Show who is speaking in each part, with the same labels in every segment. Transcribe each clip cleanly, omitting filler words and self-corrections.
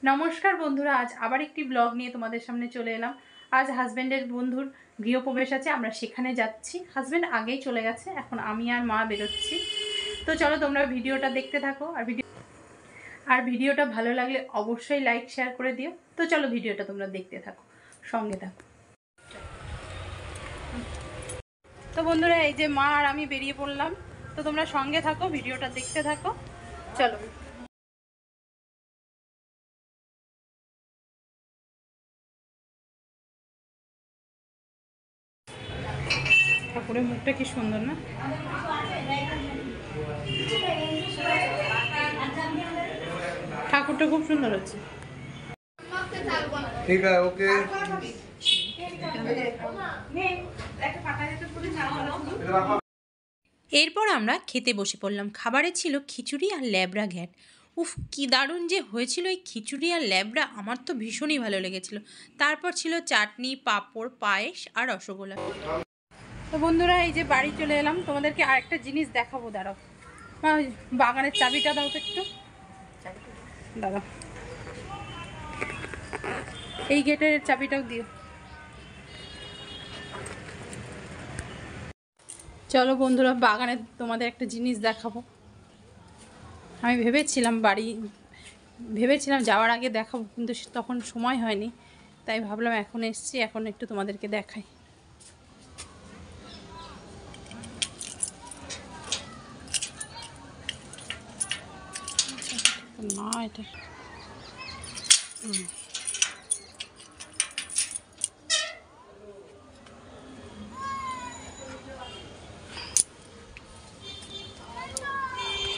Speaker 1: নমস্কার বন্ধুরা, আজ আবার একটি ব্লগ নিয়ে তোমাদের সামনে চলে এলাম। আজ হাজব্যান্ডের বন্ধুর গৃহপ্রবেশ আছে, আমরা সেখানে যাচ্ছি। হাজব্যান্ড আগেই চলে গেছে, এখন আমি আর মা বেরোচ্ছি। তো চলো তোমরা ভিডিওটা দেখতে থাকো, আর ভিডিওটা ভালো লাগলে অবশ্যই লাইক শেয়ার করে দিও। তো চলো ভিডিওটা তোমরা দেখতে থাকো, সঙ্গে থাকো। তো বন্ধুরা, এই যে মা আর আমি বেরিয়ে পড়লাম। তো তোমরা সঙ্গে থাকো, ভিডিওটা দেখতে থাকো, চলো। ঠাকুরের মুখটা কি সুন্দর না? ঠাকুরটা খুব সুন্দর হচ্ছে।
Speaker 2: ঠিক আছে, ওকে।
Speaker 1: এরপর আমরা খেতে বসে পড়লাম। খাবারে ছিল খিচুড়ি আর ল্যাবড়া ঘ্যাট। উফ, কি দারুণ যে হয়েছিল এই খিচুড়ি আর ল্যাবড়া, আমার তো ভীষণই ভালো লেগেছিল। তারপর ছিল চাটনি, পাঁপড়, পায়েস আর রসগোল্লা। তো বন্ধুরা, এই যে বাড়ি চলে এলাম, তোমাদেরকে আরেকটা জিনিস দেখাবো। দাঁড়াও মা, ওই বাগানের চাবিটা দাও তো একটু, দাঁড়াও, এই গেটের চাবিটাও দিও। চলো বন্ধুরা, বাগানে তোমাদের একটা জিনিস দেখাবো। আমি ভেবেছিলাম যাওয়ার আগে দেখাবো, কিন্তু তখন সময় হয়নি, তাই ভাবলাম এখন এসছি, এখন একটু তোমাদেরকে দেখাই। না, এটা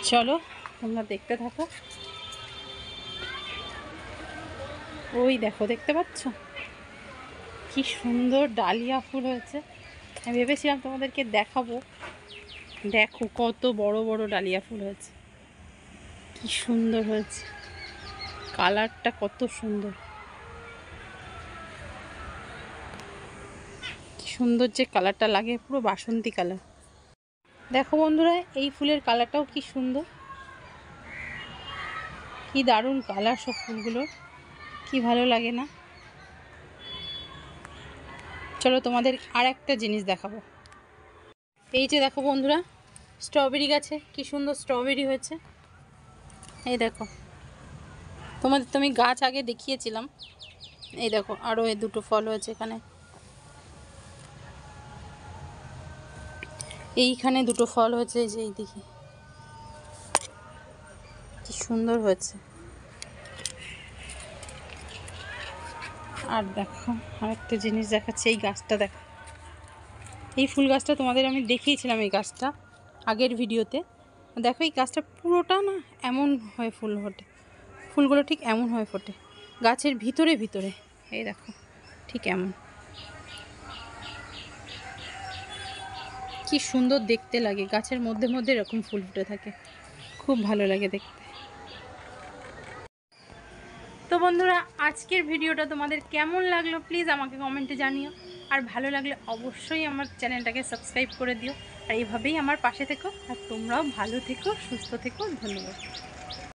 Speaker 1: চলো তোমরা দেখতে থাকো। ওই দেখো, দেখতে পাচ্ছ কি সুন্দর ডালিয়া ফুল হয়েছে। আমি ভেবেছিলাম তোমাদেরকে দেখাবো। দেখো কত বড় বড় ডালিয়া ফুল হয়েছে, কি সুন্দর হয়েছে, কালারটা কত সুন্দর, কি সুন্দর যে কালারটা লাগে, পুরো বাসন্তী কালার। দেখো বন্ধুরা, এই ফুলের কালারটাও কি সুন্দর, কি দারুণ কালার সব ফুলগুলোর, কি ভালো লাগে না? চলো তোমাদের আর একটা জিনিস দেখাবো। এই যে দেখো বন্ধুরা, স্ট্রবেরি গাছে কি সুন্দর স্ট্রবেরি হয়েছে। এই দেখো, তোমাদের তো আমি গাছ আগে দেখিয়েছিলাম। এই দেখো, আরও এই দুটো ফল হয়েছে এখানে, এইখানে দুটো ফল হয়েছে, এই যে এইদিকে কি সুন্দর হয়েছে। আর দেখো আরেকটা জিনিস দেখাচ্ছে, এই গাছটা দেখো, এই ফুল গাছটা তোমাদের আমি দেখিয়েছিলাম, এই গাছটা আগের ভিডিওতে। দেখো এই গাছটা পুরোটা না এমন হয়ে ফুল ফোটে, ফুলগুলো ঠিক এমন হয়ে ফোটে গাছের ভিতরে ভিতরে। এই দেখো ঠিক এমন, কি সুন্দর দেখতে লাগে, গাছের মধ্যে মধ্যে এরকম ফুল ফুটে থাকে, খুব ভালো লাগে দেখতে। তো বন্ধুরা, আজকের ভিডিওটা তোমাদের কেমন লাগলো প্লিজ আমাকে কমেন্টে জানিও। আর ভালো লাগলে অবশ্যই আমার চ্যানেলটাকে সাবস্ক্রাইব করে দিও। আর এইভাবেই আমার পাশে থেকো, আর তোমরাও ভালো থেকো, সুস্থ থেকো। ধন্যবাদ।